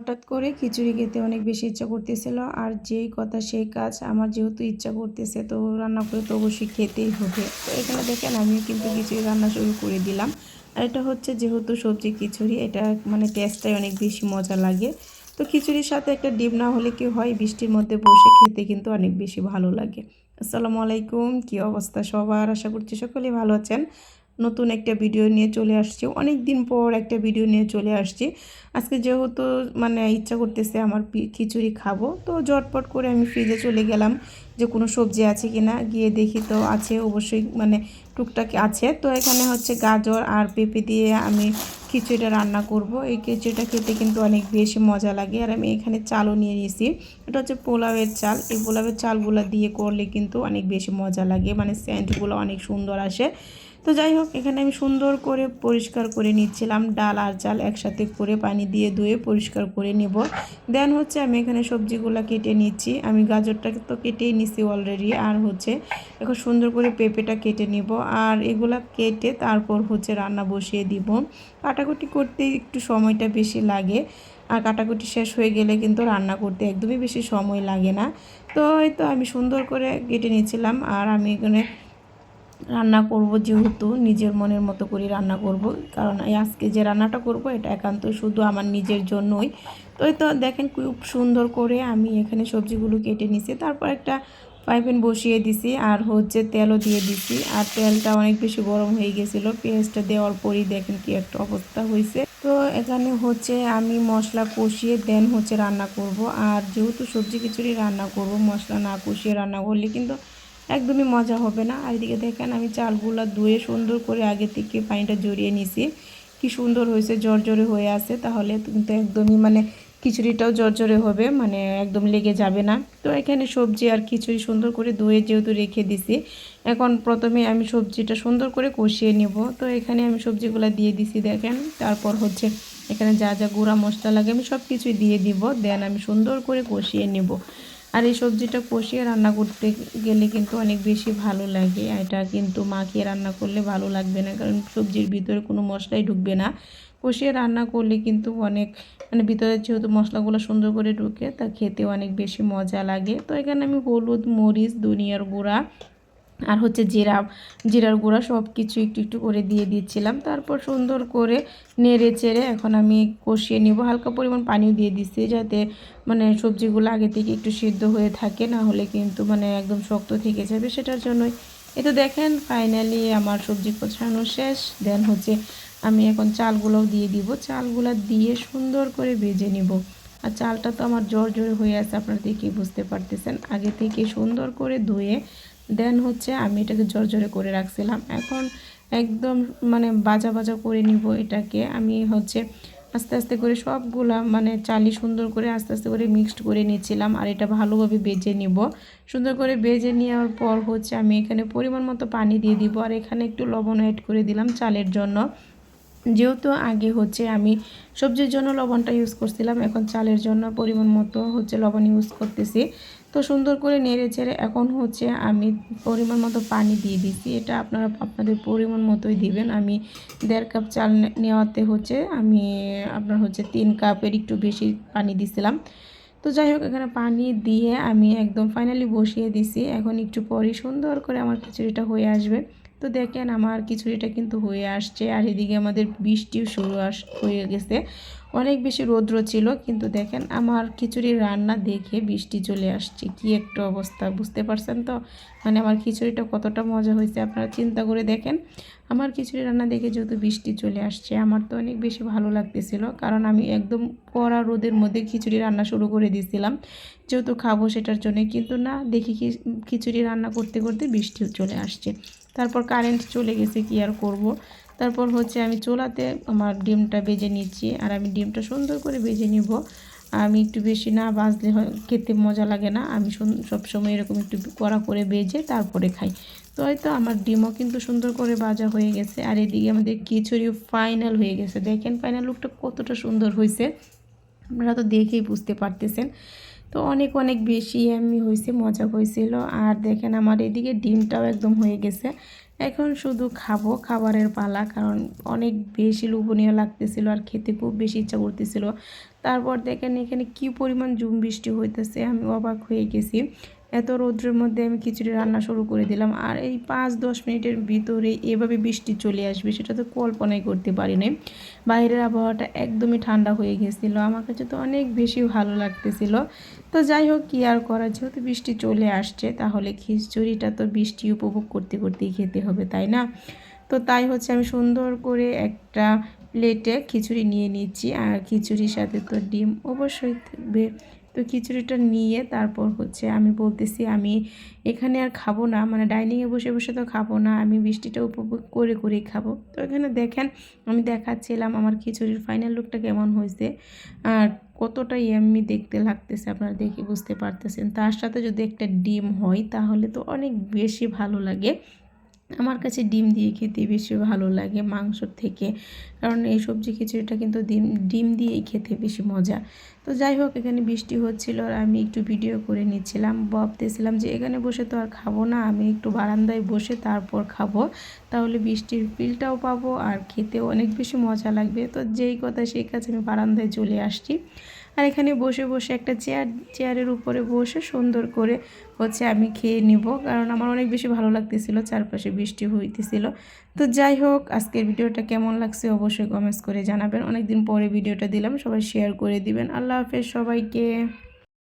হঠাৎ করে খিচুড়ি খেতে অনেক বেশি ইচ্ছা করতেছিল, আর যেই কথা সেই কাজ। আমার যেহেতু ইচ্ছা করতেছে তো রান্না করে তো অবশ্যই খেতেই হবে। তো এখানে দেখেন আমিও কিন্তু খিচুড়ি রান্না শুরু করে দিলাম। আর এটা হচ্ছে যেহেতু সবজি খিচুড়ি, এটা মানে টেস্টটাই অনেক বেশি মজা লাগে। তো খিচুড়ির সাথে একটা ডিম না হলে কি হয়, বৃষ্টির মধ্যে বসে খেতে কিন্তু অনেক বেশি ভালো লাগে। আসসালামু আলাইকুম, কি অবস্থা সবার? আশা করছি সকলেই ভালো আছেন। নতুন একটা ভিডিও নিয়ে চলে আসছি, অনেক দিন পর একটা ভিডিও নিয়ে চলে আসছি। আজকে যেহেতু মানে ইচ্ছা করতেছে আমার খিচুড়ি খাবো, তো ঝটপট করে আমি ফ্রিজে চলে গেলাম যে কোনো সবজি আছে কিনা। গিয়ে দেখি তো আছে, অবশ্যই মানে টুকটাক আছে। তো এখানে হচ্ছে গাজর আর পেঁপে দিয়ে আমি খিচুড়িটা রান্না করব। এই খিচুড়িটা খেতে কিন্তু অনেক বেশি মজা লাগে। আর আমি এখানে চালও নিয়ে নিয়েছি, এটা হচ্ছে পোলাওয়ের চাল। এই পোলাওয়ের চালগুলো দিয়ে করলে কিন্তু অনেক বেশি মজা লাগে, মানে সেন্টগুলো অনেক সুন্দর আসে। তো যাই হোক, এখানে আমি সুন্দর করে পরিষ্কার করে নিচ্ছিলাম, ডাল আর চাল একসাথে করে পানি দিয়ে ধুয়ে পরিষ্কার করে নেব। দেন হচ্ছে আমি এখানে সবজিগুলো কেটে নিচ্ছি। আমি গাজরটাকে তো কেটেই নিচ্ছি অলরেডি, আর হচ্ছে এখন সুন্দর করে পেঁপেটা কেটে নিব। আর এগুলা কেটে তারপর হচ্ছে রান্না বসিয়ে দিব। কাটাকুটি করতে একটু সময়টা বেশি লাগে, আর কাটাকুটি শেষ হয়ে গেলে কিন্তু রান্না করতে একদমই বেশি সময় লাগে না। তো এই তো আমি সুন্দর করে কেটে নিয়েছিলাম। আর আমি এখানে রান্না করব, যেহেতু নিজের মনের মতো করে রান্না করব, কারণ এই আজকে যে রান্নাটা করব এটা একান্ত শুধু আমার নিজের জন্যই। তো এই তো দেখেন খুব সুন্দর করে আমি এখানে সবজিগুলো কেটে নিছি। তারপর একটা ফ্রাই প্যান বসিয়ে দিছি, আর হচ্ছে তেলও দিয়ে দিছি। আর তেলটা অনেক বেশি গরম হয়ে গেছিলো, পেঁয়াজটা দেওয়ার পরই দেখেন কি একটা অবস্থা হয়েছে। তো এখানে হচ্ছে আমি মশলা কষিয়ে দেন হচ্ছে রান্না করব। আর যেহেতু সবজি খিচুড়ি রান্না করব, মশলা না কষিয়ে রান্না করলে কিন্তু একদমই মজা হবে না। আর এদিকে দেখেন আমি চালগুলা ধুয়ে সুন্দর করে আগে থেকে পানিটা জড়িয়ে নিছি। কি সুন্দর হয়েছে, জর্জরে হয়ে আছে। তাহলে কিন্তু একদমই মানে খিচুড়িটাও জর্জরে হবে, মানে একদম লেগে যাবে না। তো এখানে সবজি আর খিচুড়ি সুন্দর করে ধুয়ে যেহেতু রেখে দিছি, এখন প্রথমে আমি সবজিটা সুন্দর করে কষিয়ে নেব। তো এখানে আমি সবজিগুলো দিয়ে দিছি দেখেন। তারপর হচ্ছে এখানে যা যা গুঁড়া মশলা লাগে আমি সব কিছুই দিয়ে দিব। দেন আমি সুন্দর করে কষিয়ে নেব। আর এই সবজিটা কষিয়ে রান্না করতে গেলে কিন্তু অনেক বেশি ভালো লাগে। এটা কিন্তু মাখিয়ে রান্না করলে ভালো লাগবে না, কারণ সবজির ভিতরে কোনো মশলাই ঢুকবে না। কষিয়ে রান্না করলে কিন্তু অনেক মানে ভিতরে যেহেতু মশলাগুলো সুন্দর করে ঢুকে, তা খেতে অনেক বেশি মজা লাগে। তো এখানে আমি হলুদ, মরিচ, ধনিয়ার গুঁড়া আর হচ্ছে জিরার গুঁড়া সব কিছু একটু একটু করে দিয়ে দিচ্ছিলাম। তারপর সুন্দর করে নেড়ে চেড়ে এখন আমি কষিয়ে নিব। হালকা পরিমাণ পানিও দিয়ে দিচ্ছি, যাতে মানে সবজিগুলো আগে থেকে একটু সিদ্ধ হয়ে থাকে, না হলে কিন্তু মানে একদম শক্ত থেকে যাবে, সেটার জন্যই। এটা দেখেন ফাইনালি আমার সবজি কষানো শেষ। দেন হচ্ছে আমি এখন চালগুলোও দিয়ে দিব। চালগুলো দিয়ে সুন্দর করে ভেজে নিব। আর চালটা তো আমার জোরে হয়ে আছে, আপনারা দেখেই বুঝতে পারতেছেন। আগে থেকে সুন্দর করে ধুয়ে দেন হচ্ছে আমি এটাকে জর্জরে করে রাখছিলাম। এখন একদম মানে বাজা করে নিব এটাকে। আমি হচ্ছে আস্তে আস্তে করে সবগুলা মানে চালি সুন্দর করে আস্তে আস্তে করে মিক্সড করে নিচ্ছিলাম। আর এটা ভালোভাবে ভেজে নিব। সুন্দর করে ভেজে নেওয়ার পর হচ্ছে আমি এখানে পরিমাণ মতো পানি দিয়ে দিব। আর এখানে একটু লবণ অ্যাড করে দিলাম চালের জন্য। যেহেতু আগে হচ্ছে আমি সবজির জন্য লবণটা ইউজ করছিলাম, এখন চালের জন্য পরিমাণ মতো হচ্ছে লবণ ইউজ করতেছি। তো সুন্দর করে নেড়ে চেড়ে এখন হচ্ছে আমি পরিমাণ মতো পানি দিয়ে দিচ্ছি। এটা আপনারা আপনাদের পরিমাণ মতোই দিবেন। আমি 1.5 কাপ চাল নেওয়াতে হচ্ছে আমি আপনার হচ্ছে 3 কাপের একটু বেশি পানি দিছিলাম। তো যাই হোক, এখানে পানি দিয়ে আমি একদম ফাইনালি বসিয়ে দিছি। এখন একটু পরই সুন্দর করে আমার খিচুড়িটা হয়ে আসবে। তো দেখেন আমার খিচুড়িটা কিন্তু হয়ে আসছে। আর এদিকে আমাদের বৃষ্টিও শুরু হয়ে গেছে। অনেক বেশি রৌদ্র ছিল, কিন্তু দেখেন আমার খিচুড়ির রান্না দেখে বৃষ্টি চলে আসছে। কি একটা অবস্থা, বুঝতে পারছেন তো? মানে আমার খিচুড়িটা কতটা মজা হয়েছে আপনারা চিন্তা করে দেখেন। আমার খিচুড়ি রান্না দেখে যেহেতু বৃষ্টি চলে আসছে, আমার তো অনেক বেশি ভালো লাগতেছিল, কারণ আমি একদম কড়া রোদের মধ্যে খিচুড়ি রান্না শুরু করে দিয়েছিলাম যেহেতু খাবো সেটার জন্য। কিন্তু না, দেখি খিচুড়ি রান্না করতে করতে বৃষ্টিও চলে আসছে। তারপর কারেন্ট চলে গেছে, কি আর করব। তারপর হচ্ছে আমি চুলাতে আমার ডিমটা ভেজে নিচ্ছি। আর আমি ডিমটা সুন্দর করে ভেজে নিব। আমি একটু বেশি না ভাজলে খেতে মজা লাগে না। আমি সবসময় এরকম একটু কড়া করে ভেজে তারপরে খাই। তো হয়তো আমার ডিমও কিন্তু সুন্দর করে ভাজা হয়ে গেছে। আর এদিকে আমাদের খিচুড়িও ফাইনাল হয়ে গেছে। দেখেন ফাইনাল লুকটা কতটা সুন্দর হয়েছে, আপনারা তো দেখেই বুঝতে পারতেছেন। তো অনেক বেশি আমি হয়েছে, মজা হয়েছিল। আর দেখেন আমার এদিকে ডিমটাও একদম হয়ে গেছে। এখন শুধু খাবো, খাবারের পালা, কারণ অনেক বেশি লোভনীয় লাগতেছিল আর খেতে খুব বেশি ইচ্ছা করতেছিল। তারপর দেখেন এখানে কি পরিমাণ ঝুম বৃষ্টি হইতেছে, আমি অবাক হয়ে গেছি। এত রৌদ্রের মধ্যে আমি খিচুড়ি রান্না শুরু করে দিলাম, আর এই 5-10 মিনিটের ভিতরে এভাবে বৃষ্টি চলে আসবে সেটা তো কল্পনাই করতে পারিনি। বাইরের আবহাওয়াটা একদমই ঠান্ডা হয়ে গেছিলো, আমার কাছে তো অনেক বেশি ভালো লাগতেছিল। তো যাই হোক, কী আর করা, যেহেতু বৃষ্টি চলে আসছে তাহলে খিচুড়িটা তো বৃষ্টি উপভোগ করতে করতেই খেতে হবে, তাই না? তো তাই হচ্ছে আমি সুন্দর করে একটা প্লেটে খিচুড়ি নিয়ে নিচ্ছি, আর খিচুড়ির সাথে তো ডিম অবশ্যই থাকবে। তো খিচুড়িটা নিয়ে তারপর হচ্ছে আমি বলতেছি আমি এখানে আর খাবো না, মানে ডাইনিংয়ে বসে বসে তো খাবো না, আমি বৃষ্টিটা উপভোগ করে করেই খাবো। তো এখানে দেখেন আমি দেখাচ্ছিলাম আমার খিচুড়ির ফাইনাল লুকটা কেমন হয়েছে, আর কতটা ইয়াম্মি দেখতে লাগতেছে আপনারা দেখে বুঝতে পারতেছেন। তার সাথে যদি একটা ডিম হয় তাহলে তো অনেক বেশি ভালো লাগে। আমার কাছে ডিম দিয়ে খেতে বেশি ভালো লাগে মাংসর থেকে, কারণ এই সবজি খিচুড়িটা কিন্তু ডিম ডিম দিয়েই খেতে বেশি মজা। তো যাই হোক, এখানে বৃষ্টি হচ্ছিল আর আমি একটু ভিডিও করে নিচ্ছিলাম, ভাবতেছিলাম যে এখানে বসে তো আর খাবো না, আমি একটু বারান্দায় বসে তারপর খাবো, তাহলে বৃষ্টির ফিলটাও পাবো আর খেতেও অনেক বেশি মজা লাগবে। তো যেই কথা সেই কাছে আমি বারান্দায় চলে আসছি, আর এখানে বসে বসে একটা চেয়ারের উপরে বসে সুন্দর করে হচ্ছে আমি খেয়ে নিব, কারণ আমার অনেক বেশি ভালো লাগতেছিল, চারপাশে বৃষ্টি হইতেছিল। তো যাই হোক, আজকের ভিডিওটা কেমন লাগছে অবশ্যই কমেন্টস করে জানাবেন। অনেক দিন পরে ভিডিওটা দিলাম, সবাই শেয়ার করে দিবেন। আল্লাহ হাফেজ সবাইকে।